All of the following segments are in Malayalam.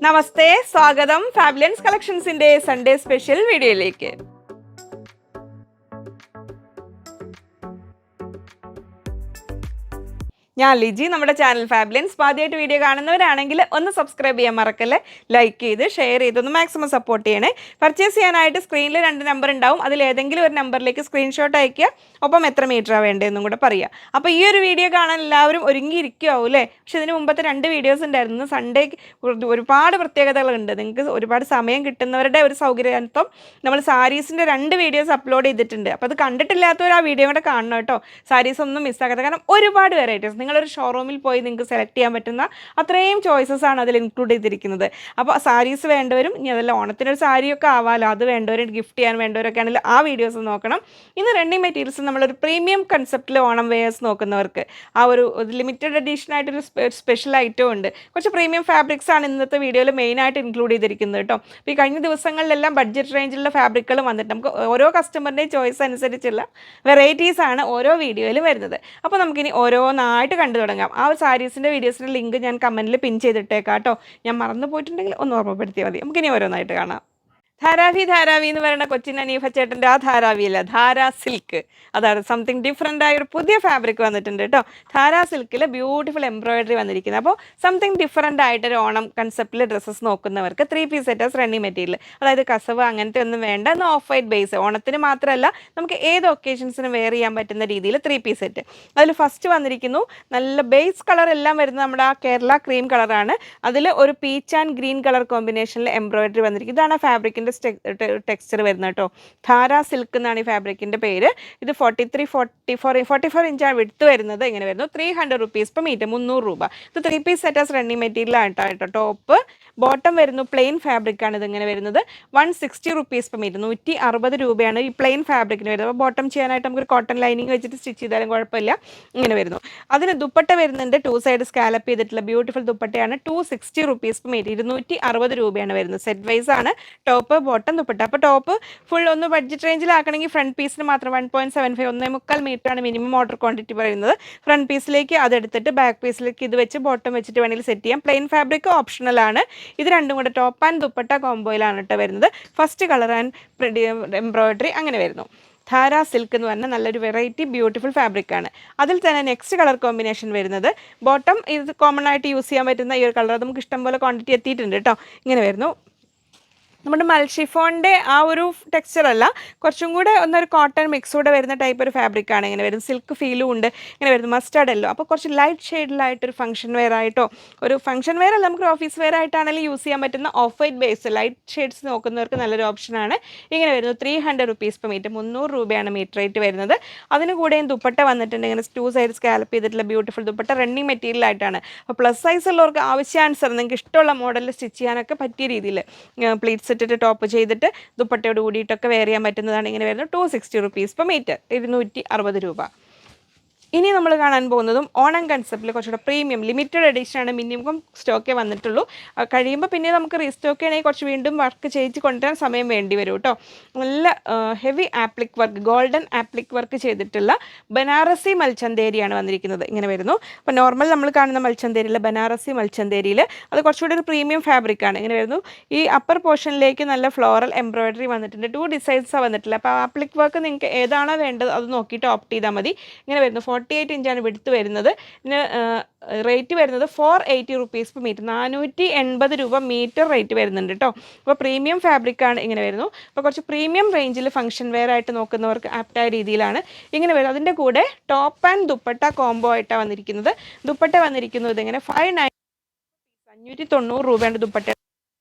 നമസ്തേ, സ്വാഗതം ഫാബുലൻസ് കളക്ഷൻസിന്റെ സൺഡേ സ്പെഷ്യൽ വീഡിയോയിലേക്ക്. ഞാൻ ലിജി. നമ്മുടെ ചാനൽ ഫാബുലൻസ് ആദ്യമായിട്ട് വീഡിയോ കാണുന്നവരാണെങ്കിൽ ഒന്ന് സബ്സ്ക്രൈബ് ചെയ്യാൻ മറക്കല്ലേ, ലൈക്ക് ചെയ്ത് ഷെയർ ചെയ്തൊന്ന് മാക്സിമം സപ്പോർട്ട് ചെയ്യണേ. പർച്ചേസ് ചെയ്യാനായിട്ട് സ്ക്രീനിൽ 2 നമ്പർ ഉണ്ടാവും, അതിൽ ഏതെങ്കിലും ഒരു നമ്പറിലേക്ക് സ്ക്രീൻഷോട്ട് അയക്കുക, ഒപ്പം എത്ര മീറ്ററാണ് വേണ്ടതെന്നും കൂടെ പറയുക. അപ്പോൾ ഈ ഒരു വീഡിയോ കാണാൻ എല്ലാവരും ഒരുങ്ങിയിരിക്കുമാവും അല്ലേ? പക്ഷെ ഇതിന് മുമ്പത്തെ 2 വീഡിയോസ് ഉണ്ടായിരുന്നു. സൺഡേ ഒരുപാട് പ്രത്യേകതകളുണ്ട്. നിങ്ങൾക്ക് ഒരുപാട് സമയം കിട്ടുന്നവരുടെ ഒരു സൗകര്യാർത്ഥം നമ്മൾ സാരീസിൻ്റെ 2 വീഡിയോസ് അപ്ലോഡ് ചെയ്തിട്ടുണ്ട്. അപ്പോൾ അത് കണ്ടിട്ടില്ലാത്തവർ ആ വീഡിയോ കൂടെ കാണണം കേട്ടോ. സാരീസ് ഒന്നും മിസ്സാക്കാതെ, കാരണം ഒരുപാട് വെറൈറ്റീസ് നിങ്ങളൊരു ഷോറൂമിൽ പോയി നിങ്ങൾക്ക് സെലക്ട് ചെയ്യാൻ പറ്റുന്ന അത്രയും ചോയ്സസ് ആണ് അതിൽ ഇൻക്ലൂഡ് ചെയ്തിരിക്കുന്നത്. അപ്പോൾ സാരീസ് വേണ്ടവരും, ഇനി അതല്ല ഓണത്തിനൊരു സാരിയൊക്കെ ആവാമല്ലോ, അത് വേണ്ടവരും ഗിഫ്റ്റ് ചെയ്യാൻ വേണ്ടവരൊക്കെ ആണെങ്കിൽ ആ വീഡിയോസ് നോക്കണം. ഇന്ന് റണ്ണിങ് മെറ്റീരിയൽസ് നമ്മളൊരു പ്രീമിയം കൺസെപ്റ്റിൽ ഓണം വെയേഴ്സ് നോക്കുന്നവർക്ക് ആ ഒരു ലിമിറ്റഡ് എഡിഷൻ ആയിട്ടൊരു സ്പെഷ്യൽ ഐറ്റം ഉണ്ട്. കുറച്ച് പ്രീമിയം ഫാബ്രിക്സ് ആണ് ഇന്നത്തെ വീഡിയോയിൽ മെയിനായിട്ട് ഇൻക്ലൂഡ് ചെയ്തിരിക്കുന്നത് കേട്ടോ. അപ്പോൾ ഈ കഴിഞ്ഞ ദിവസങ്ങളിലെല്ലാം ബഡ്ജറ്റ് റേഞ്ചിലുള്ള ഫാബ്രിക്കുകൾ വന്നിട്ട് നമുക്ക് ഓരോ കസ്റ്റമറിൻ്റെയും ചോയ്സ് അനുസരിച്ചുള്ള വെറൈറ്റീസ് ആണ് ഓരോ വീഡിയോയിലും വരുന്നത്. അപ്പോൾ നമുക്കിനി ഓരോന്നായിട്ട് കണ്ടു തുടങ്ങാം. ആ ഒരു സാരീസിൻ്റെ വീഡിയോസിൻ്റെ ലിങ്ക് ഞാൻ കമൻറ്റിൽ പിൻ ചെയ്തിട്ടേക്കാം കേട്ടോ. ഞാൻ മറന്നു പോയിട്ടുണ്ടെങ്കിൽ ഒന്ന് ഓർമ്മപ്പെടുത്തിയാൽ മതി. നമുക്കിനി ഓരോന്നായിട്ട് കാണാം. ധാരാവി എന്ന് പറയുന്ന കൊച്ചിൻ അനീഫ ചേട്ടൻ്റെ ആ ധാരാവിയല്ല, ധാരാ സിൽക്ക്. അതാണ് സംതിങ് ഡിഫറെൻ്റ് ആയ ഒരു പുതിയ ഫാബ്രിക് വന്നിട്ടുണ്ട് കേട്ടോ. ധാരാ സിൽക്കിൽ ബ്യൂട്ടിഫുൾ എംബ്രോയിഡറി വന്നിരിക്കുന്നത്. അപ്പോൾ സംതിങ് ഡിഫറെൻ്റ് ആയിട്ടൊരു ഓണം കൺസെപ്റ്റിൽ ഡ്രസ്സസ് നോക്കുന്നവർക്ക് 3 പീസ് സെറ്റേഴ്സ് റണ്ണിങ് മെറ്റീരിയൽ, അതായത് കസവ് അങ്ങനത്തെ ഒന്നും വേണ്ട, എന്നാൽ ഓഫ് വൈറ്റ് ബേസ്. ഓണത്തിന് മാത്രമല്ല, നമുക്ക് ഏത് ഒക്കേഷൻസിനും വെയർ ചെയ്യാൻ പറ്റുന്ന രീതിയിൽ 3 പീസ് സെറ്റ്. അതിൽ ഫസ്റ്റ് വന്നിരിക്കുന്നു നല്ല ബേസ് കളർ എല്ലാം വരുന്നത് നമ്മുടെ ആ കേരള ക്രീം കളറാണ്. അതിൽ ഒരു പീച്ച് ആൻഡ് ഗ്രീൻ കളർ കോമ്പിനേഷനിൽ എംബ്രോയിഡറി വന്നിരിക്കും. ഇതാണ് ഫാബ്രിക്കിൻ്റെ ടെക്സ്ചർ വരുന്നത് കേട്ടോ. ധാരാ സിൽക്ക് എന്നാണ് ഈ ഫാബ്രിക്കിൻ്റെ പേര്. ഇത് 44 ഇഞ്ചാണ് വിടുത്ത് വരുന്നത്. ഇങ്ങനെ വരുന്നു 300 റുപ്പീസ് പെർ മീറ്റർ, 300 രൂപ. ഇത് 3 പീസ് സെറ്റാസ് റണ്ണിങ് മെറ്റീരിയൽ ആയിട്ടോ. ടോപ്പ് ബോട്ടം വരുന്നു പ്ലെയിൻ ഫാബ്രിക്കാണ്. ഇതിങ്ങനെ വരുന്നത് 160 റുപ്പീസ് പെർ മീറ്റർ, 160 രൂപയാണ് ഈ പ്ലെയിൻ ഫാബ്രിക്കിന് വരുന്നത്. അപ്പോൾ ബോട്ടം ചെയ്യാനായിട്ട് നമുക്കൊരു കോട്ടൺ ലൈനിങ് വെച്ചിട്ട് സ്റ്റിച്ച് ചെയ്താലും കുഴപ്പമില്ല. ഇങ്ങനെ വരുന്നു. അതിന് ദുപ്പട്ട വരുന്നുണ്ട്, 2 സൈഡ് സ്കാലപ്പ് ചെയ്തിട്ടുള്ള ബ്യൂട്ടിഫുൾ ദുപ്പട്ടയാണ്. 260 റുപ്പീസ് പെർ മീറ്റർ, 260 രൂപയാണ് വരുന്നത്. സെറ്റ് വൈസ് ആണ് ടോപ്പ് ബോട്ടം ദുപ്പട്ട. അപ്പോൾ ടോപ്പ് ഫുൾ ഒന്ന് ബഡ്ജറ്റ് റേഞ്ചിലാക്കണമെങ്കിൽ ഫ്രണ്ട് പീസിന് മാത്രം 1.75 1.25 മീറ്ററാണ് മിനിമം ഓർഡർ ക്വാണ്ടിറ്റി പറയുന്നത്. ഫ്രണ്ട് പീസിലേക്ക് അതെടുത്തിട്ട് ബാക്ക് പീസിലേക്ക് ഇത് വെച്ച് ബോട്ടം വെച്ചിട്ട് വേണമെങ്കിൽ സെറ്റ് ചെയ്യാം. പ്ലെയിൻ ഫാബ്രിക് ഓപ്ഷണൽ ആണ്. ഇത് രണ്ടും കൂടെ ടോപ്പ് ആൻഡ് ദുപ്പട്ട കോംബോയിലാണ് കേട്ടോ വരുന്നത്. ഫസ്റ്റ് കളർ ആൻഡ് എംബ്രോയിഡറി അങ്ങനെ വരുന്നു. ധാരാ സിൽക്ക് എന്ന് പറഞ്ഞാൽ നല്ലൊരു വെറൈറ്റി ബ്യൂട്ടിഫുൾ ഫാബ്രിക്കാണ്. അതിൽ തന്നെ നെക്സ്റ്റ് കളർ കോമ്പിനേഷൻ വരുന്നത് ബോട്ടം ഇത് കോമൺ ആയിട്ട് യൂസ് ചെയ്യാൻ പറ്റുന്ന ഈ ഒരു കളർ നമുക്ക് ഇഷ്ടംപോലെ ക്വാണ്ടിറ്റി എത്തിയിട്ടുണ്ട് കേട്ടോ. ഇങ്ങനെ വരുന്നു. നമ്മുടെ മൽഷിഫോണിൻ്റെ ആ ഒരു ടെക്സ്ചറല്ല, കുറച്ചും കൂടെ ഒന്നൊരു കോട്ടൺ മിക്സ് കൂടെ വരുന്ന ടൈപ്പ് ഒരു ഫാബ്രിക്കാണ്. ഇങ്ങനെ വരുന്നത് സിൽക്ക് ഫീലും ഉണ്ട്. ഇങ്ങനെ വരുന്നത് മസ്റ്റാർഡ് എല്ലോ. അപ്പോൾ കുറച്ച് ലൈറ്റ് ഷെയ്ഡിലായിട്ടൊരു ഫംഗ്ഷൻ വെയർ ആയിട്ടോ, ഒരു ഫംഗ്ഷൻ വെയർ അല്ല, നമുക്ക് ഓഫീസ് വെയർ ആയിട്ടാണെങ്കിലും യൂസ് ചെയ്യാൻ പറ്റുന്ന off white base light shades നോക്കുന്നവർക്ക് നല്ലൊരു ഓപ്ഷനാണ്. ഇങ്ങനെ വരുന്നത് 300 റുപ്പീസ് പെർ മീറ്റർ, 300 രൂപയാണ് മീറ്റർ റേറ്റ് വരുന്നത്. അതിന് കൂടെയും ദുപ്പട്ട വന്നിട്ടുണ്ട്. ഇങ്ങനെ 2 സൈഡ് സ്കാലപ്പ് ചെയ്തിട്ടുള്ള ബ്യൂട്ടിഫുൾ ദുപ്പട്ട റണ്ണിങ് മെറ്റീരിയൽ ആയിട്ടാണ്. അപ്പോൾ പ്ലസ് സൈസ് ഉള്ളവർക്ക് ആവശ്യാനുസരണം നിങ്ങൾക്ക് ഇഷ്ടമുള്ള മോഡലിൽ സ്റ്റിച്ച് ചെയ്യാനൊക്കെ പറ്റിയ രീതിയിൽ പ്ലീറ്റ്സ് ഇട്ടിട്ട് ടോപ്പ് ചെയ്തിട്ട് ദുപ്പട്ടയോട് കൂടിയിട്ടൊക്കെ വെയർ ചെയ്യാൻ പറ്റുന്നതാണ്. ഇങ്ങനെ വരുന്നത് 260 റുപ്പീസ് പെർ മീറ്റർ, 260 രൂപ. ഇനി നമ്മൾ കാണാൻ പോകുന്നതും ഓണം കൺസെപ്റ്റിൽ കുറച്ചുകൂടെ പ്രീമിയം ലിമിറ്റഡ് എഡിഷനാണ്. മിനിമം സ്റ്റോക്കേ വന്നിട്ടുള്ളൂ. കഴിയുമ്പോൾ പിന്നെ നമുക്ക് റീസ്റ്റോക്ക് ചെയ്യണമെങ്കിൽ കുറച്ച് വീണ്ടും വർക്ക് ചെയ്ത് കൊണ്ടുവരാൻ സമയം വേണ്ടി വരും കേട്ടോ. നല്ല heavy appliqué work, golden appliqué work ചെയ്തിട്ടുള്ള ബനാറസി മൽച്ചന്തേരിയാണ് വന്നിരിക്കുന്നത്. ഇങ്ങനെ വരുന്നു. അപ്പോൾ നോർമൽ നമ്മൾ കാണുന്ന മൽച്ചന്തേരിയിൽ ബനാറസി മൽച്ചന്തേരിയിൽ അത് കുറച്ചുകൂടി ഒരു പ്രീമിയം ഫാബ്രിക്കാണ്. ഇങ്ങനെ വരുന്നു. ഈ അപ്പർ പോർഷനിലേക്ക് നല്ല ഫ്ലോറൽ എംബ്രോയിഡറി വന്നിട്ടുണ്ട്. 2 ഡിസൈൻസാണ് വന്നിട്ടില്ല. അപ്പോൾ ആപ്ലിക് വർക്ക് നിങ്ങൾക്ക് ഏതാണോ വേണ്ടത് അത് നോക്കിയിട്ട് ഓപ്റ്റ് ചെയ്താൽ മതി. ഇങ്ങനെ വരുന്നു. 48 ഇഞ്ചാണ് വിടുത്ത് വരുന്നത്. ഇതിന് റേറ്റ് വരുന്നത് 480 റുപ്പീസ് പെർ മീറ്റർ, 480 രൂപ മീറ്റർ റേറ്റ് വരുന്നുണ്ട് കേട്ടോ. അപ്പോൾ പ്രീമിയം ഫാബ്രിക്കാണ്. ഇങ്ങനെ വരുന്നു. അപ്പോൾ കുറച്ച് പ്രീമിയം റേഞ്ചിൽ ഫംഗ്ഷൻ വെയർ ആയിട്ട് നോക്കുന്നവർക്ക് ആപ്റ്റായ രീതിയിലാണ് ഇങ്ങനെ വരുന്നത്. അതിൻ്റെ കൂടെ ടോപ്പ് ആൻഡ് ദുപ്പട്ട കോംബോ ആയിട്ടാണ് വന്നിരിക്കുന്നത്. ദുപ്പട്ട വന്നിരിക്കുന്നത് ഇതിങ്ങനെ 590 രൂപയാണ് ദുപ്പട്ട.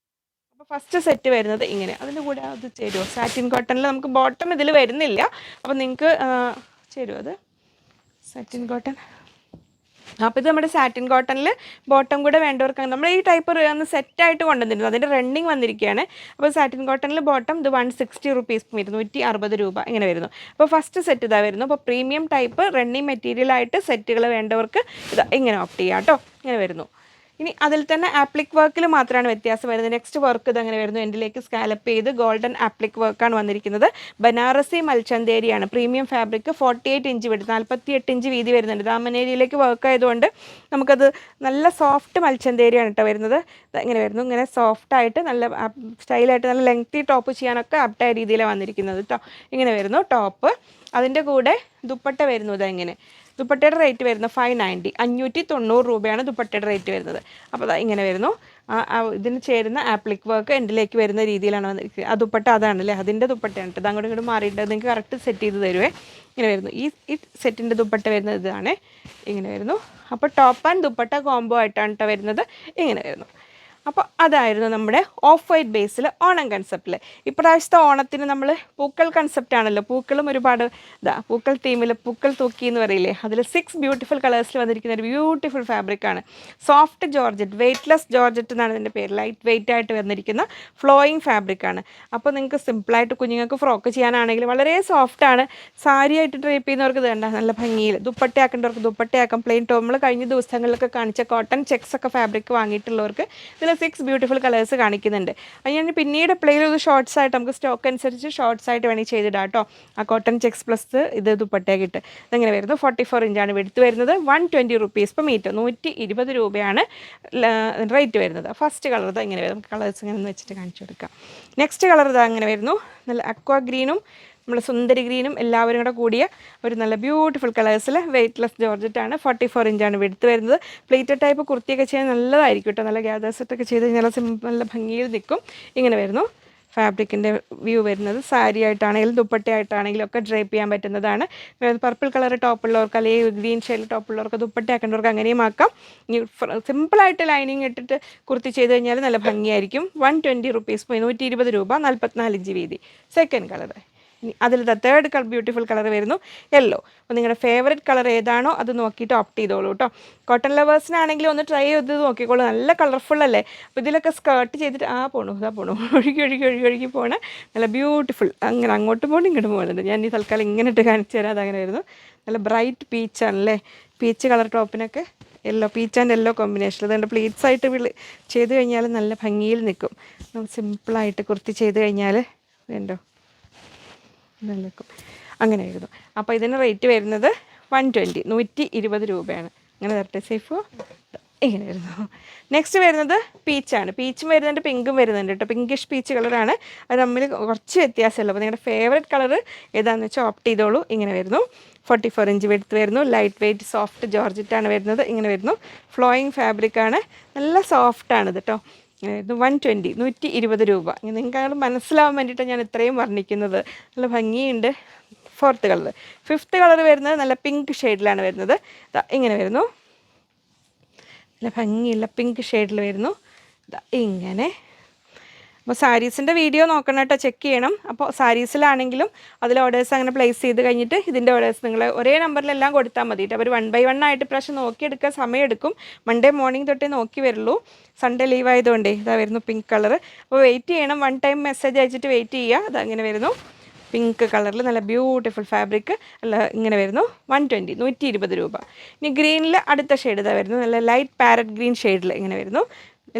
അപ്പോൾ ഫസ്റ്റ് സെറ്റ് വരുന്നത് ഇങ്ങനെ. അതിൻ്റെ കൂടെ അത് ചേരുമോ? സാറ്റിൻ കോട്ടണിൽ നമുക്ക് ബോട്ടം ഇതിൽ വരുന്നില്ല. അപ്പോൾ നിങ്ങൾക്ക് ചേരുമോ അത്? Satin cotton. അപ്പോൾ ഇത് നമ്മുടെ സാറ്റിൻ കോട്ടണിൽ ബോട്ടം കൂടെ വേണ്ടവർക്ക് നമ്മൾ ഈ ടൈപ്പ് ഒന്ന് സെറ്റായിട്ട് കൊണ്ടുവന്നിരുന്നു. അതിൻ്റെ റണ്ണിങ് വന്നിരിക്കുകയാണ്. അപ്പോൾ സാറ്റിൻ കോട്ടണിൽ ബോട്ടം ഇത് 160 റുപ്പീസ് മീറ്റർ, 160 രൂപ ഇങ്ങനെ വരുന്നു. അപ്പോൾ ഫസ്റ്റ് സെറ്റ് ഇതാ വരുന്നു. അപ്പോൾ പ്രീമിയം ടൈപ്പ് റണ്ണിങ് മെറ്റീരിയലായിട്ട് സെറ്റുകൾ വേണ്ടവർക്ക് ഇതാ ഇങ്ങനെ ഓപ്റ്റ് ചെയ്യാം കേട്ടോ. ഇങ്ങനെ വരുന്നു. ഇനി അതിൽ തന്നെ ആപ്ലിക് വർക്കിൽ മാത്രമാണ് വ്യത്യാസം വരുന്നത്. നെക്സ്റ്റ് വർക്ക് ഇത് അങ്ങനെ വരുന്നു, എൻഡിലേക്ക് സ്കാലപ്പ് ചെയ്ത് ഗോൾഡൻ ആപ്ലിക് വർക്കാണ് വന്നിരിക്കുന്നത്. ബനാറസി മൽച്ചന്തേരിയാണ്, പ്രീമിയം ഫാബ്രിക്, 48 ഇഞ്ച് വിടും, 48 ഇഞ്ച് വീതി വരുന്നുണ്ട്. ദാമനേരിയിലേക്ക് വർക്ക് ആയതുകൊണ്ട് നമുക്കത് നല്ല സോഫ്റ്റ് മൽച്ചന്തേരിയാണ് കേട്ടോ വരുന്നത്. ഇങ്ങനെ വരുന്നു, ഇങ്ങനെ സോഫ്റ്റായിട്ട് നല്ല സ്റ്റൈലായിട്ട് നല്ല ലെങ്തി ടോപ്പ് ചെയ്യാനൊക്കെ ആപ്റ്റായ രീതിയിലാണ് വന്നിരിക്കുന്നത് കേട്ടോ. ഇങ്ങനെ വരുന്നു ടോപ്പ്. അതിൻ്റെ കൂടെ ദുപ്പട്ട വരുന്നു ഇതെങ്ങനെ. ദുപ്പട്ടയുടെ റേറ്റ് വരുന്നത് 590, 590 രൂപയാണ് ദുപ്പട്ടയുടെ റേറ്റ് വരുന്നത്. അപ്പോൾ ഇങ്ങനെ വരുന്നു. ഇതിന് ചേരുന്ന ആപ്ലിക് വർക്ക് എൻഡിലേക്ക് വരുന്ന രീതിയിലാണ് വന്നിരിക്കുന്നത്. ആ ദുപ്പട്ട അതാണല്ലേ, അതിൻ്റെ ദുപ്പട്ടയാണ് കേട്ടോ. അത് അങ്ങോട്ടും ഇങ്ങോട്ട് മാറിയിട്ട് നിങ്ങൾക്ക് കറക്റ്റ് സെറ്റ് ചെയ്ത് തരുവേ. ഇങ്ങനെ വരുന്നു. ഈ സെറ്റിൻ്റെ ദുപ്പട്ട വരുന്നത് ഇതാണ്. ഇങ്ങനെ വരുന്നു. അപ്പോൾ ടോപ്പ് ആൻഡ് ദുപ്പട്ട കോംബോ ആയിട്ടാണ് കേട്ടോ വരുന്നത്. ഇങ്ങനെ വരുന്നു. അപ്പോൾ അതായിരുന്നു നമ്മുടെ ഓഫ് വൈറ്റ് ബേസിൽ ഓണം കൺസെപ്റ്റിൽ. ഇപ്രാവശ്യത്തെ ഓണത്തിന് നമ്മൾ പൂക്കൾ കൺസെപ്റ്റ് ആണല്ലോ, പൂക്കളും ഒരുപാട് പൂക്കൾ തീമിൽ പൂക്കൾ തൂക്കി എന്ന് പറയില്ലേ, അതിൽ 6 ബ്യൂട്ടിഫുൾ കളേഴ്സിൽ വന്നിരിക്കുന്ന ഒരു ബ്യൂട്ടിഫുൾ ഫാബ്രിക്കാണ്. സോഫ്റ്റ് ജോർജറ്റ്, വെയ്റ്റ്ലെസ് ജോർജറ്റ് എന്നാണ് ഇതിൻ്റെ പേര്. ലൈറ്റ് വെയ്റ്റ് ആയിട്ട് വന്നിരിക്കുന്ന ഫ്ലോയിങ് ഫാബ്രിക്കാണ്. അപ്പോൾ നിങ്ങൾക്ക് സിമ്പിളായിട്ട് കുഞ്ഞുങ്ങൾക്ക് ഫ്രോക്ക് ചെയ്യാനാണെങ്കിൽ വളരെ സോഫ്റ്റാണ്. സാരി ആയിട്ട് ഡ്രേപ്പ് ചെയ്യുന്നവർക്ക് ഇത് കണ്ട നല്ല ഭംഗിയിൽ, ദുപ്പട്ടയാക്കേണ്ടവർക്ക് ദുപ്പട്ടയാക്കാം. പ്ലെയിൻ ടോപ്പ് നമ്മൾ കഴിഞ്ഞ ദിവസങ്ങളിലൊക്കെ കാണിച്ച കോട്ടൺ ചെക്സ് ഒക്കെ ഫാബ്രിക് വാങ്ങിയിട്ടുള്ളവർക്ക് ഇതിൽ 6 ബ്യൂട്ടിഫുൾ കളേഴ്സ് കാണിക്കുന്നുണ്ട്. അത് ഞാൻ പിന്നീട് എപ്പോഴെങ്കിലും ഒരു ഷോർട്സ് ആയിട്ട് നമുക്ക് സ്റ്റോക്ക് അനുസരിച്ച് ഷോർട്സ് ആയിട്ട് വേണമെങ്കിൽ ചെയ്തിടാം കേട്ടോ. ആ കോട്ടൺ ചെക്സ് പ്ലസ് ഇത് ദുപ്പട്ടയാക്കിയിട്ട് ഇതെങ്ങനെ വരുന്നു. 44 ഇഞ്ചാണ് വെടുത്ത് വരുന്നത്. 120 റുപ്പീസ് പെർ മീറ്റർ, 120 രൂപയാണ് റേറ്റ് വരുന്നത്. ഫസ്റ്റ് കളർ ഇത് ഇങ്ങനെ വരും. കളേഴ്സ് ഇങ്ങനെ ഒന്ന് വെച്ചിട്ട് കാണിച്ചു കൊടുക്കാം. നെക്സ്റ്റ് കളർ ഇതാ അങ്ങനെ വരുന്നു. നല്ല അക്വാ ഗ്രീനും നമ്മൾ സുന്ദരി ഗ്രീനും എല്ലാവരും കൂടെ കൂടിയ ഒരു നല്ല ബ്യൂട്ടിഫുൾ കളേഴ്സിൽ വെയ്റ്റ്ലെസ് ജോർജറ്റാണ്. 44 ഇഞ്ചാണ് വെടുത്ത് വരുന്നത്. പ്ലേറ്റഡ് ടൈപ്പ് കുർത്തിയൊക്കെ ചെയ്യാൻ നല്ലതായിരിക്കും കേട്ടോ. നല്ല ഗ്യാദർ സെറ്റൊക്കെ ചെയ്ത് കഴിഞ്ഞാൽ നല്ല ഭംഗിയിൽ നിൽക്കും. ഇങ്ങനെ വരുന്നു ഫാബ്രിക്കിൻ്റെ വ്യൂ വരുന്നത്. സാരി ആയിട്ടാണെങ്കിലും ദുപ്പട്ടയായിട്ടാണെങ്കിലും ഒക്കെ ഡ്രൈപ്പ് ചെയ്യാൻ പറ്റുന്നതാണ്. പർപ്പിൾ കളർ ടോപ്പുള്ളവർക്ക് അല്ലെങ്കിൽ ഗ്രീൻ ഷെയ്ഡ് ടോപ്പുള്ളവർക്ക് ദുപ്പട്ടയാക്കേണ്ടവർക്ക് അങ്ങനെയും ആക്കാം. ഇനി സിമ്പിളായിട്ട് ലൈനിങ് ഇട്ടിട്ട് കുർത്തി ചെയ്ത് കഴിഞ്ഞാൽ നല്ല ഭംഗിയായിരിക്കും. 120 റുപ്പീസ്, 120 രൂപ, 44 ഇഞ്ച് വീതി. സെക്കൻഡ് കളർ അതിൽ തേർഡ് ബ്യൂട്ടിഫുൾ കളർ വരുന്നു യെല്ലോ. അപ്പോൾ നിങ്ങളുടെ ഫേവറേറ്റ് കളർ ഏതാണോ അത് നോക്കിയിട്ട് ഓപ്റ്റ് ചെയ്തോളൂ കേട്ടോ. കോട്ടൺ ലവേഴ്സിനാണെങ്കിലും ഒന്ന് ട്രൈ ചെയ്ത് നോക്കിക്കോളൂ. നല്ല കളർഫുൾ അല്ലേ. അപ്പോൾ ഇതിലൊക്കെ സ്കേർട്ട് ചെയ്തിട്ട് പോണു ഒഴുകി പോണ നല്ല ബ്യൂട്ടിഫുൾ. അങ്ങനെ അങ്ങോട്ടും പോകണം ഇങ്ങോട്ടും പോകുന്നുണ്ട്. ഞാൻ ഈ തൽക്കാലം ഇങ്ങനെ ഇട്ട് കാണിച്ചു തരാം. അതങ്ങനെ വരുന്നു. നല്ല ബ്രൈറ്റ് പീച്ചാണല്ലേ. പീച്ച് കളർ ടോപ്പിനൊക്കെ yellow, peach and yellow combination. അതുകൊണ്ട് പ്ലീറ്റ്സ് ആയിട്ട് ചെയ്ത് കഴിഞ്ഞാൽ നല്ല ഭംഗിയിൽ നിൽക്കും. സിമ്പിളായിട്ട് കുർത്തി ചെയ്ത് കഴിഞ്ഞാൽ വേണ്ടോ നിൽക്കും. അങ്ങനെ എഴുതും. അപ്പോൾ ഇതിന് റേറ്റ് വരുന്നത് 120, 120 രൂപയാണ്. അങ്ങനെ തരട്ടെ സേഫോ. ഇങ്ങനെ വരുന്നു. നെക്സ്റ്റ് വരുന്നത് പീച്ചാണ്. പീച്ചും വരുന്നുണ്ട്, പിങ്കും വരുന്നുണ്ട് കേട്ടോ. പിങ്കിഷ് പീച്ച് കളറാണ്. അത് തമ്മിൽ കുറച്ച് വ്യത്യാസമുള്ളൂ. അപ്പോൾ നിങ്ങളുടെ ഫേവറേറ്റ് കളർ ഏതാണെന്ന് വെച്ചാൽ ഓപ്റ്റ് ചെയ്തോളൂ. ഇങ്ങനെ വരുന്നു. 44 ഇഞ്ച് വെടുത്ത് വരുന്നു. ലൈറ്റ് വെയ്റ്റ് സോഫ്റ്റ് ജോർജറ്റാണ് വരുന്നത്. ഇങ്ങനെ വരുന്നു. ഫ്ലോയിങ് ഫാബ്രിക്കാണ്. നല്ല സോഫ്റ്റാണിത് കേട്ടോ. 120, 120 രൂപ. നിങ്ങൾക്ക് മനസ്സിലാവാൻ വേണ്ടിയിട്ടാണ് ഞാൻ ഇത്രയും വർണ്ണിക്കുന്നത്. നല്ല ഭംഗിയുണ്ട്. Fourth colour. ഫിഫ്ത്ത് കളർ വരുന്നത് നല്ല പിങ്ക് ഷെയ്ഡിലാണ് വരുന്നത്. ഇങ്ങനെ വരുന്നു. നല്ല ഭംഗിയുള്ള പിങ്ക് ഷെയ്ഡിൽ വരുന്നു. ഇങ്ങനെ. അപ്പോൾ സാരീസിൻ്റെ വീഡിയോ നോക്കണം കേട്ടോ, ചെക്ക് ചെയ്യണം. അപ്പോൾ സാരീസിലാണെങ്കിലും അതിൽ ഓർഡേഴ്സ് അങ്ങനെ പ്ലേസ് ചെയ്ത് കഴിഞ്ഞിട്ട് ഇതിൻ്റെ ഓർഡേഴ്സ് നിങ്ങൾ ഒരേ നമ്പറിലെല്ലാം കൊടുത്താൽ മതി. അവർ 1 by 1 ആയിട്ട് പ്രാവശ്യം നോക്കിയെടുക്കാൻ സമയമെടുക്കും. മൺഡേ മോർണിംഗ് തൊട്ടേ നോക്കി വരുള്ളൂ. സൺഡേ ലീവ് ആയതുകൊണ്ടേ ഇതാ വരുന്നു പിങ്ക് കളർ. അപ്പോൾ വെയിറ്റ് ചെയ്യണം. 1 ടൈം മെസ്സേജ് അയച്ചിട്ട് വെയിറ്റ് ചെയ്യുക. അതങ്ങനെ വരുന്നു. പിങ്ക് കളറിൽ നല്ല ബ്യൂട്ടിഫുൾ ഫാബ്രിക് അല്ല. ഇങ്ങനെ വരുന്നു. 120, 120 രൂപ. ഇനി ഗ്രീനിൽ അടുത്ത ഷെയ്ഡ് ഇതാ വരുന്നു. നല്ല ലൈറ്റ് പാരറ്റ് ഗ്രീൻ ഷെയ്ഡിൽ ഇങ്ങനെ വരുന്നു.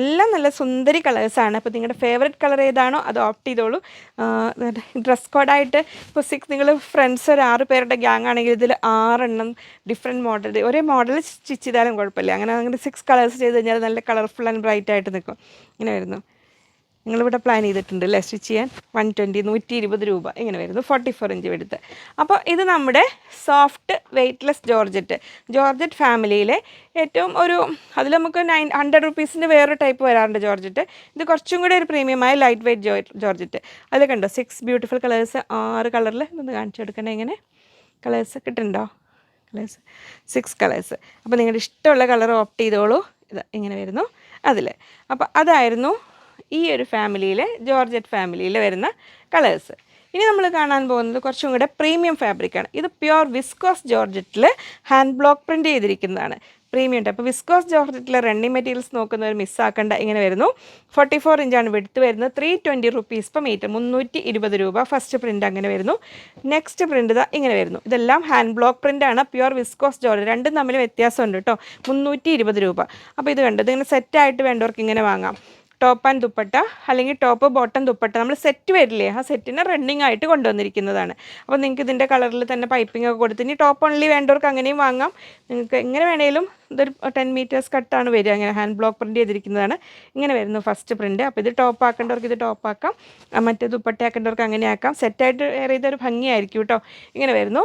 എല്ലാം നല്ല സുന്ദരി കളേഴ്സാണ്. അപ്പോൾ നിങ്ങളുടെ ഫേവറേറ്റ് കളർ ഏതാണോ അത് ഓപ്റ്റ് ചെയ്തോളൂ. ഡ്രസ് കോഡായിട്ട് ഇപ്പോൾ 6 നിങ്ങൾ ഫ്രണ്ട്സ് ഒരു 6 പേരുടെ ഗ്യാങ് ആണെങ്കിൽ ഇതിൽ 6 എണ്ണം ഡിഫറെൻറ്റ് മോഡൽ, ഒരേ മോഡൽ സ്റ്റിച്ച് ചെയ്താലും കുഴപ്പമില്ല. അങ്ങനെ 6 കളേഴ്സ് ചെയ്ത് കഴിഞ്ഞാൽ നല്ല കളർഫുൾ ആൻഡ് ബ്രൈറ്റ് ആയിട്ട് നിൽക്കും. ഇങ്ങനെ വരുന്നു. നിങ്ങളിവിടെ പ്ലാൻ ചെയ്തിട്ടുണ്ട് അല്ലേ സ്റ്റിച്ച് ചെയ്യാൻ. 120, 120 രൂപ. ഇങ്ങനെ വരുന്നു. 44 ഇഞ്ച് എടുത്ത്. അപ്പോൾ ഇത് നമ്മുടെ സോഫ്റ്റ് വെയ്റ്റ്ലെസ് ജോർജറ്റ് ഫാമിലിയിലെ ഏറ്റവും അതിൽ നമുക്ക് 100 റുപ്പീസിൻ്റെ വേറൊരു ടൈപ്പ് വരാറുണ്ട് ജോർജറ്റ്. ഇത് കുറച്ചും കൂടി ഒരു പ്രീമിയമായ ലൈറ്റ് വെയ്റ്റ് ജോർജറ്റ്. അതിൽ കണ്ടോ 6 ബ്യൂട്ടിഫുൾ കളേഴ്സ്, 6 കളറിൽ ഇതൊന്ന് കാണിച്ചു കൊടുക്കണേ. ഇങ്ങനെ കളേഴ്സ് കിട്ടുന്നുണ്ടോ? Colours 6 colours. അപ്പോൾ നിങ്ങളുടെ ഇഷ്ടമുള്ള കളർ ഓപ്റ്റ് ചെയ്തോളൂ. ഇത് ഇങ്ങനെ വരുന്നു അതിൽ. അപ്പോൾ അതായിരുന്നു ഈ ഒരു ഫാമിലിയിലെ ജോർജറ്റ് ഫാമിലിയിൽ വരുന്ന കളേഴ്സ്. ഇനി നമ്മൾ കാണാൻ പോകുന്നത് കുറച്ചും കൂടെ പ്രീമിയം ഫാബ്രിക്കാണ്. ഇത് പ്യുവർ വിസ്കോസ് ജോർജറ്റിൽ ഹാൻഡ് ബ്ലോക്ക് പ്രിൻറ്റ് ചെയ്തിരിക്കുന്നതാണ്. പ്രീമിയം ഉണ്ട്. അപ്പോൾ വിസ്കോസ് ജോർജറ്റിലെ റണ്ണിങ് മെറ്റീരിയൽസ് നോക്കുന്നവർ മിസ്സാക്കേണ്ട. ഇങ്ങനെ വരുന്നു. 44 ഇഞ്ചാണ് വിടുത്ത് വരുന്നത്. 320 റുപ്പീസ് പെർ മീറ്റർ, 320 രൂപ. ഫസ്റ്റ് പ്രിൻ്റ് അങ്ങനെ വരുന്നു. നെക്സ്റ്റ് പ്രിൻ്റ് ഇതാ ഇങ്ങനെ വരുന്നു. ഇതെല്ലാം ഹാൻഡ് ബ്ലോക്ക് പ്രിൻ്റാണ്, പ്യുവർ വിസ്കോസ് ജോർജറ്റ്. രണ്ടും തമ്മിൽ വ്യത്യാസമുണ്ട് കേട്ടോ. 320 രൂപ. അപ്പോൾ ഇത് കണ്ടത് ഇങ്ങനെ സെറ്റായിട്ട് വേണ്ടവർക്ക് ഇങ്ങനെ വാങ്ങാം. ടോപ്പ് ആൻഡ് ദുപ്പട്ട അല്ലെങ്കിൽ ടോപ്പ് ബോട്ടം ദുപ്പട്ട നമ്മൾ സെറ്റ് വരില്ലേ, ആ സെറ്റിനെ റണ്ണിങ് ആയിട്ട് കൊണ്ടുവന്നിരിക്കുന്നതാണ്. അപ്പോൾ നിങ്ങൾക്ക് ഇതിൻ്റെ കളറിൽ തന്നെ പൈപ്പിംഗ് ഒക്കെ കൊടുത്ത് ഇനി ടോപ്പ് ഓൺലി വേണ്ടവർക്ക് അങ്ങനെയും വാങ്ങാം. നിങ്ങൾക്ക് എങ്ങനെ വേണേലും ഇതൊരു 10 മീറ്റേഴ്സ് കട്ടാണ് വരിക. അങ്ങനെ ഹാൻഡ് ബ്ലോക്ക് പ്രിൻ്റ് ചെയ്തിരിക്കുന്നതാണ്. ഇങ്ങനെ വരുന്നു ഫസ്റ്റ് പ്രിൻ്റ്. അപ്പോൾ ഇത് ടോപ്പ് ആക്കേണ്ടവർക്ക് ഇത് ടോപ്പ് ആക്കാം, മറ്റേ ദുപ്പട്ട ആക്കേണ്ടവർക്ക് അങ്ങനെ ആക്കാം. സെറ്റായിട്ട് വേറെ ഇതൊരു ഭംഗിയായിരിക്കും കേട്ടോ. ഇങ്ങനെ വരുന്നു.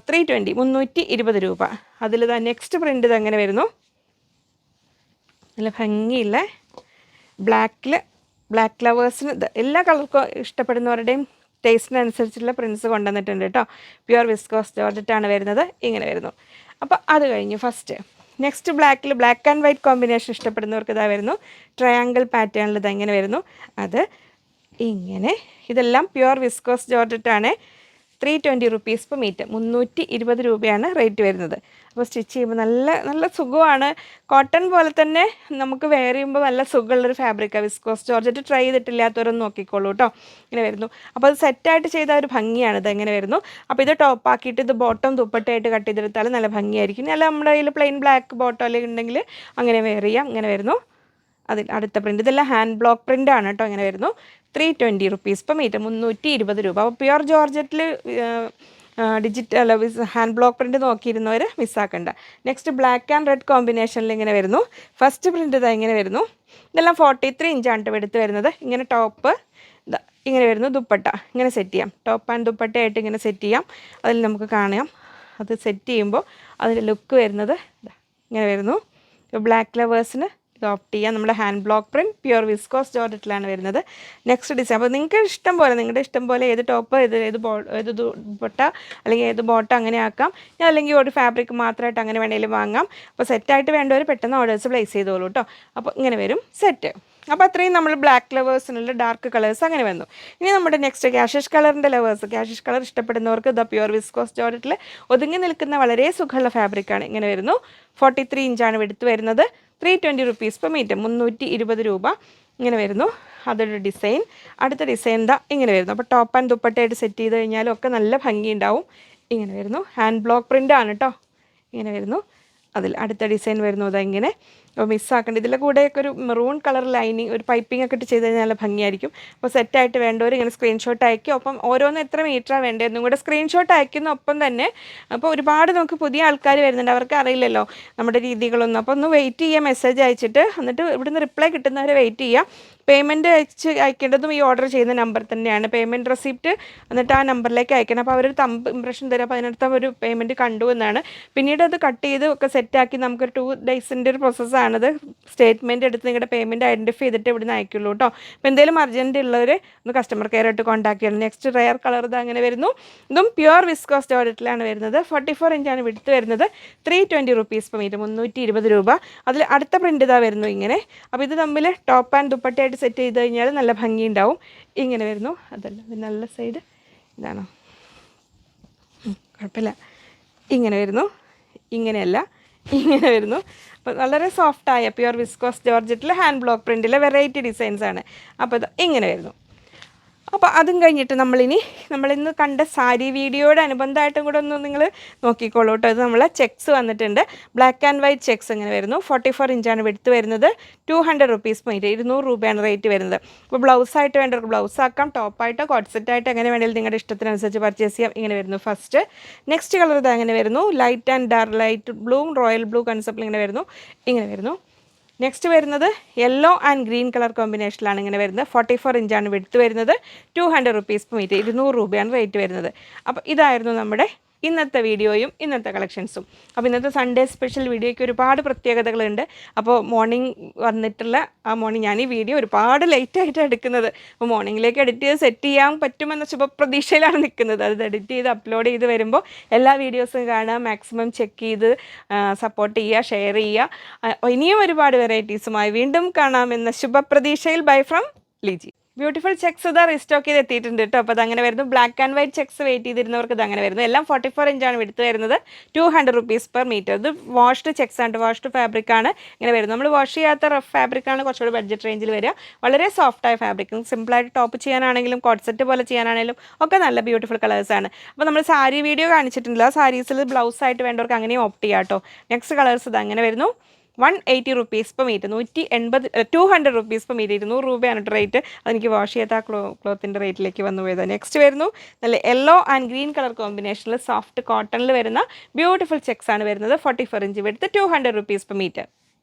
320, 320 രൂപ. അതിൽ ഇതാ നെക്സ്റ്റ് പ്രിൻ്റ് ഇത് അങ്ങനെ വരുന്നു. നല്ല ഭംഗിയില്ല ബ്ലാക്ക് ലവേഴ്സിന് എല്ലാ കളർക്കും ഇഷ്ടപ്പെടുന്നവരുടെയും ടേസ്റ്റിനനുസരിച്ചുള്ള പ്രിൻസ് കൊണ്ടുവന്നിട്ടുണ്ട് കേട്ടോ. പ്യുവർ വിസ്കോസ് ജോർജറ്റാണ് വരുന്നത്. ഇങ്ങനെ വരുന്നു. അപ്പോൾ അത് കഴിഞ്ഞു first. Next black and white combination ഇഷ്ടപ്പെടുന്നവർക്ക് ഇതാ വരുന്നു. ട്രയാങ്കിൾ പാറ്റേണിൽ ഇതെങ്ങനെ വരുന്നു. അത് ഇങ്ങനെ. ഇതെല്ലാം പ്യുവർ വിസ്കോസ് ജോർജറ്റാണ്. 320 റുപ്പീസ് പെർ മീറ്റർ, 320 രൂപയാണ് റേറ്റ് വരുന്നത്. അപ്പോൾ സ്റ്റിച്ച് ചെയ്യുമ്പോൾ നല്ല സുഖമാണ്. കോട്ടൺ പോലെ തന്നെ നമുക്ക് വെയർ ചെയ്യുമ്പോൾ നല്ല സുഖമുള്ളൊരു ഫാബ്രിക്കാണ് വിസ്കോസ് ജോർജറ്റ്. ട്രൈ ചെയ്തിട്ടില്ലാത്തവരൊന്നും നോക്കിക്കോളൂ കേട്ടോ. ഇങ്ങനെ വരുന്നു. അപ്പോൾ അത് സെറ്റായിട്ട് ചെയ്ത ഒരു ഭംഗിയാണ്. ഇത് എങ്ങനെ വരുന്നു. അപ്പോൾ ഇത് ടോപ്പാക്കിയിട്ട് ഇത് ബോട്ടം ദുപ്പട്ടയായിട്ട് കട്ട് ചെയ്തെടുത്താൽ നല്ല ഭംഗിയായിരിക്കും. അല്ല നമ്മുടെ കയ്യിൽ പ്ലെയിൻ ബ്ലാക്ക് ബോട്ടം അല്ലെങ്കിൽ ഉണ്ടെങ്കിൽ അങ്ങനെ വെയർ ചെയ്യാം. ഇങ്ങനെ വരുന്നു. അതിൽ അടുത്ത പ്രിൻ്റ് ഇതെല്ലാം ഹാൻഡ് ബ്ലോക്ക് പ്രിൻ്റാണ് കേട്ടോ. ഇങ്ങനെ വരുന്നു. 320 റുപ്പീസ് പെർ മീറ്റർ, 320 രൂപ. അപ്പോൾ പ്യുവർ ജോർജറ്റിൽ ഡിജിറ്റൽ ഹാൻഡ് ബ്ലോക്ക് പ്രിൻ്റ് നോക്കിയിരുന്നവർ മിസ്സാക്കണ്ട. നെക്സ്റ്റ് ബ്ലാക്ക് ആൻഡ് റെഡ് കോമ്പിനേഷനിൽ ഇങ്ങനെ വരുന്നു. ഫസ്റ്റ് പ്രിൻ്റ് ഇതാ ഇങ്ങനെ വരുന്നു. ഇതെല്ലാം 43 ഇഞ്ചാണ് എടുത്ത് വരുന്നത്. ഇങ്ങനെ ടോപ്പ് ഇങ്ങനെ വരുന്നു. ദുപ്പട്ട ഇങ്ങനെ സെറ്റ് ചെയ്യാം. ടോപ്പ് ആൻഡ് ദുപ്പട്ടയായിട്ട് ഇങ്ങനെ സെറ്റ് ചെയ്യാം. അതിൽ നമുക്ക് കാണാം. അത് സെറ്റ് ചെയ്യുമ്പോൾ അതിൻ്റെ ലുക്ക് വരുന്നത് ഇങ്ങനെ വരുന്നു. ബ്ലാക്ക് ലവേഴ്സിന് ഇത് ഓപ്റ്റ് ചെയ്യാം. നമ്മുടെ hand block print pure viscose ജോർജറ്റിലാണ് വരുന്നത്. Next design. അപ്പോൾ നിങ്ങൾക്ക് ഇഷ്ടം പോലെ, നിങ്ങളുടെ ഇഷ്ടം പോലെ ഏത് ടോപ്പ് ഏത് ദുപ്പട്ട അല്ലെങ്കിൽ ഏത് ബോട്ടം അങ്ങനെ ആക്കാം. അല്ലെങ്കിൽ ഒരു ഫാബ്രിക് മാത്രമായിട്ട് അങ്ങനെ വേണമെങ്കിലും വാങ്ങാം. അപ്പോൾ സെറ്റായിട്ട് വേണ്ടവർ പെട്ടെന്ന് ഓർഡേഴ്സ് പ്ലേസ് ചെയ്തോളൂ കേട്ടോ. അപ്പോൾ ഇങ്ങനെ വരും സെറ്റ്. അപ്പോൾ അത്രയും നമ്മൾ ബ്ലാക്ക് ലവേഴ്സിനുള്ള ഡാർക്ക് കളേഴ്സ് അങ്ങനെ വന്നു. ഇനി നമ്മുടെ നെക്സ്റ്റ് ക്യാഷിഷ് കളറിൻ്റെ ലവേഴ്സ്. ക്യാഷിഷ് കളർ ഇഷ്ടപ്പെടുന്നവർക്ക് ദ പ്യുവർ വിസ്കോസ് ജോർജറ്റിൽ ഒതുങ്ങി നിൽക്കുന്ന വളരെ സുഖമുള്ള ഫാബ്രിക്കാണ്. ഇങ്ങനെ വരുന്നു. 43 ഇഞ്ചാണ് എടുത്ത് വരുന്നത്. 320 റുപ്പീസ് പെർ മീറ്റർ, 320 രൂപ. ഇങ്ങനെ വരുന്നു. അതൊരു ഡിസൈൻ. അടുത്ത ഡിസൈൻ ഇങ്ങനെ വരുന്നു. അപ്പോൾ ടോപ്പ് ആൻഡ് ദുപ്പട്ടയായിട്ട് സെറ്റ് ചെയ്ത് കഴിഞ്ഞാലും ഒക്കെ നല്ല ഭംഗി ഉണ്ടാവും. ഇങ്ങനെ വരുന്നു. ഹാൻഡ് ബ്ലോക്ക് പ്രിൻ്റ് ആണ് കേട്ടോ. ഇങ്ങനെ വരുന്നു. അതിൽ അടുത്ത ഡിസൈൻ വരുന്നു. ഇങ്ങനെ. അപ്പോൾ മിസ്സാക്കേണ്ട. ഇതിലെ കൂടെയൊക്കെ ഒരു മെറൂൺ കളർ ലൈനിങ് ഒരു പൈപ്പിംഗ് ഒക്കെ ഇട്ട് ചെയ്ത് കഴിഞ്ഞാൽ നല്ല ഭംഗിയായിരിക്കും. അപ്പോൾ സെറ്റായിട്ട് വേണ്ടവർ ഇങ്ങനെ സ്ക്രീൻഷോട്ട് അയക്കും. ഒപ്പം ഓരോന്ന് എത്ര മീറ്ററാണ് വേണ്ടതെന്നും കൂടെ സ്ക്രീൻഷോട്ട് അയക്കുന്ന ഒപ്പം തന്നെ. അപ്പോൾ ഒരുപാട് നമുക്ക് പുതിയ ആൾക്കാർ വരുന്നുണ്ട്, അവർക്ക് അറിയില്ലല്ലോ നമ്മുടെ രീതികളൊന്നും. അപ്പോൾ ഒന്ന് വെയിറ്റ് ചെയ്യുക, മെസ്സേജ് അയച്ചിട്ട്. എന്നിട്ട് ഇവിടുന്ന് റിപ്ലൈ കിട്ടുന്നവരെ വെയിറ്റ് ചെയ്യുക. പേയ്മെൻറ്റ് അയക്കേണ്ടതും ഈ ഓർഡർ ചെയ്യുന്ന നമ്പർ തന്നെയാണ്. പേയ്മെൻറ്റ് റെസിപ്റ്റ് എന്നിട്ട് ആ നമ്പറിലേക്ക് അയക്കണം. അപ്പോൾ അവരൊരു തമ്പ് ഇംപ്രഷൻ തരും. അപ്പോൾ അതിനടുത്ത് ഒരു പേയ്മെൻറ്റ് കണ്ടു എന്നാണ്. പിന്നീട് അത് കട്ട് ചെയ്ത് ഒക്കെ സെറ്റാക്കി നമുക്കൊരു 2 ഡേയ്സിൻ്റെ ഒരു പ്രോസസ്സാണത്. സ്റ്റേറ്റ്മെൻറ്റ് എടുത്ത് നിങ്ങളുടെ പേയ്മെൻറ്റ് ഐഡൻറ്റിഫൈ ചെയ്തിട്ട് ഇവിടുന്ന് അയക്കുള്ളൂ കേട്ടോ. അപ്പോൾ എന്തെങ്കിലും അർജൻറ്റ് ഉള്ളവർ ഒന്ന് കസ്റ്റമർ കെയർ ആയിട്ട് കോൺടാക്ട് ചെയ്യണം. നെക്സ്റ്റ് റെയർ കളർ അങ്ങനെ വരുന്നു. ഇതും പ്യുവർ വിസ്കോസ് ജോർജറ്റിലാണ് വരുന്നത്. 44 ഇഞ്ചാണ് വിടുത്ത് വരുന്നത്. 320 റുപ്പീസ് പെർ മീറ്റർ, 320 രൂപ. അതിൽ അടുത്ത പ്രിൻ്റ് വരുന്നു ഇങ്ങനെ. അപ്പോൾ ഇത് തമ്മിൽ ടോപ്പ് ആൻഡ് ദുപ്പട്ടയായിട്ട് സെറ്റ് ചെയ്ത് കഴിഞ്ഞാൽ നല്ല ഭംഗി ഉണ്ടാവും. ഇങ്ങനെ വരുന്നു. അതല്ല നല്ല സൈഡ് ഇതാണോ, കുഴപ്പമില്ല. ഇങ്ങനെ വരുന്നു. ഇങ്ങനെയല്ല, ഇങ്ങനെ വരുന്നു. അപ്പോൾ വളരെ സോഫ്റ്റായ പ്യുവർ വിസ്കോസ് ജോർജറ്റിൽ ഹാൻഡ് ബ്ലോക്ക് പ്രിൻറ്റിലെ വെറൈറ്റി ഡിസൈൻസ് ആണ്. അപ്പോൾ ഇത് ഇങ്ങനെ വരുന്നു. അപ്പോൾ അതും കഴിഞ്ഞിട്ട് നമ്മളിന്ന് കണ്ട സാരി വീഡിയോയുടെ അനുബന്ധമായിട്ടും കൂടെ ഒന്ന് നിങ്ങൾ നോക്കിക്കോളൂ കേട്ടോ. ഇത് നമ്മൾ ചെക്സ് വന്നിട്ടുണ്ട്. ബ്ലാക്ക് ആൻഡ് വൈറ്റ് ചെക്സ് ഇങ്ങനെ വരുന്നു. 44 ഇഞ്ചാണ് വിടുത്ത് വരുന്നത്. 200 റുപ്പീസ് മീറ്റർ, 200 രൂപയാണ് റേറ്റ് വരുന്നത്. അപ്പോൾ ബ്ലൗസായിട്ട് വേണ്ടവർക്ക് ബ്ലൗസ് ആക്കാം, ടോപ്പായിട്ടോ കോട്ട് സെറ്റായിട്ട് എങ്ങനെ വേണമെങ്കിലും നിങ്ങളുടെ ഇഷ്ടത്തിനനുസരിച്ച് പർച്ചേസ് ചെയ്യാം. ഇങ്ങനെ വരുന്നു ഫസ്റ്റ്. നെക്സ്റ്റ് കളർ ഇത് അങ്ങനെ വരുന്നു. Light and dark, light blue royal blue കൺസെപ്റ്റിൽ ഇങ്ങനെ വരുന്നു. ഇങ്ങനെ വരുന്നു. നെക്സ്റ്റ് വരുന്നത് യെല്ലോ ആൻഡ് ഗ്രീൻ കളർ കോമ്പിനേഷനിലാണ് ഇങ്ങനെ വരുന്നത്. 44 ഇഞ്ചാണ് വിടുത്ത് വരുന്നത്. 200 റുപ്പീസ് പെർ മീറ്റർ, 200 രൂപയാണ് റേറ്റ് വരുന്നത്. അപ്പോൾ ഇതായിരുന്നു നമ്മുടെ ഇന്നത്തെ വീഡിയോയും ഇന്നത്തെ കളക്ഷൻസും. അപ്പോൾ ഇന്നത്തെ സൺഡേ സ്പെഷ്യൽ വീഡിയോയ്ക്ക് ഒരുപാട് പ്രത്യേകതകളുണ്ട്. അപ്പോൾ മോർണിംഗ് വന്നിട്ടുള്ള മോർണിംഗ് ഞാൻ ഈ വീഡിയോ ഒരുപാട് ലേറ്റായിട്ടാണ് എടുക്കുന്നത്. അപ്പോൾ മോർണിംഗിലേക്ക് എഡിറ്റ് ചെയ്ത് സെറ്റ് ചെയ്യാൻ പറ്റുമെന്ന ശുഭപ്രതീക്ഷയിലാണ് നിൽക്കുന്നത്. അത് എഡിറ്റ് ചെയ്ത് അപ്ലോഡ് ചെയ്ത് വരുമ്പോൾ എല്ലാ വീഡിയോസും കാണുക, മാക്സിമം ചെക്ക് ചെയ്ത് സപ്പോർട്ട് ചെയ്യുക, ഷെയർ ചെയ്യുക. ഇനിയും ഒരുപാട് വെറൈറ്റീസുമായി വീണ്ടും കാണാമെന്ന ശുഭപ്രതീക്ഷയിൽ. Bye from Liji. Beautiful checks ഇതാ റീസ്റ്റോക്ക് ചെയ്ത് എത്തിയിട്ടുണ്ട് കേട്ടോ. അപ്പോൾ അതങ്ങനെ വരുന്നു. Black and white checks wait ചെയ്തിരുന്നവർക്ക് ഇത് അങ്ങനെ വരുന്നു. എല്ലാം 44 ഇഞ്ചാണ് എടുത്ത് വരുന്നത്. 200 റുപ്പീസ് പെർ മീറ്റർ. ഇത് വാഷ്ഡ് ചെക്സ് ആണ്, വാഷ്ഡ് ഫാബ്രിക് ആണ് ഇങ്ങനെ വരുന്നത്. നമ്മൾ വാഷ് ചെയ്യാത്ത റഫ് ഫാബ്രിക് ആണ് കുറച്ചുകൂടി ബഡ്ജറ്റ് റേഞ്ചിൽ വരിക. വളരെ സോഫ്റ്റ് ആയ ഫാബ്രിക്, സിമ്പിളായിട്ട് ടോപ്പ് ചെയ്യാനാണെങ്കിലും കോട്ട് സെറ്റ് പോലെ ചെയ്യാനാണെങ്കിലും ഒക്കെ നല്ല ബ്യൂട്ടിഫുൾ കളേഴ്സാണ്. അപ്പോൾ നമ്മൾ സാരി വീഡിയോ കാണിച്ചിട്ടുണ്ടല്ലോ, ആ സാരീസിൽ ബ്ലൗസ് ആയിട്ട് വേണ്ടവർക്ക് അങ്ങനെയും ഓപ്റ്റ് ചെയ്യാം കേട്ടോ. നെക്സ്റ്റ് കളേഴ്സ് ഇത് അങ്ങനെ വരുന്നു. 180 rupees per metre, 200 rupees per metre, 200 രൂപയാണ് റേറ്റ്. അതെനിക്ക് വാഷ് ചെയ്യാത്ത ആ ക്ലോത്തിൻ്റെ റേറ്റിലേക്ക് വന്നു പോയത്. നെക്സ്റ്റ് വരുന്നു നല്ല യെല്ലോ ആൻഡ് ഗ്രീൻ കളർ കോമ്പിനേഷനിൽ സോഫ്റ്റ് കോട്ടണിൽ വരുന്ന ബ്യൂട്ടിഫുൾ ചെക്സ് ആണ് വരുന്നത്. 44 ഇഞ്ച് എടുത്ത് 200 റുപ്പീസ് പെർ മീറ്റർ.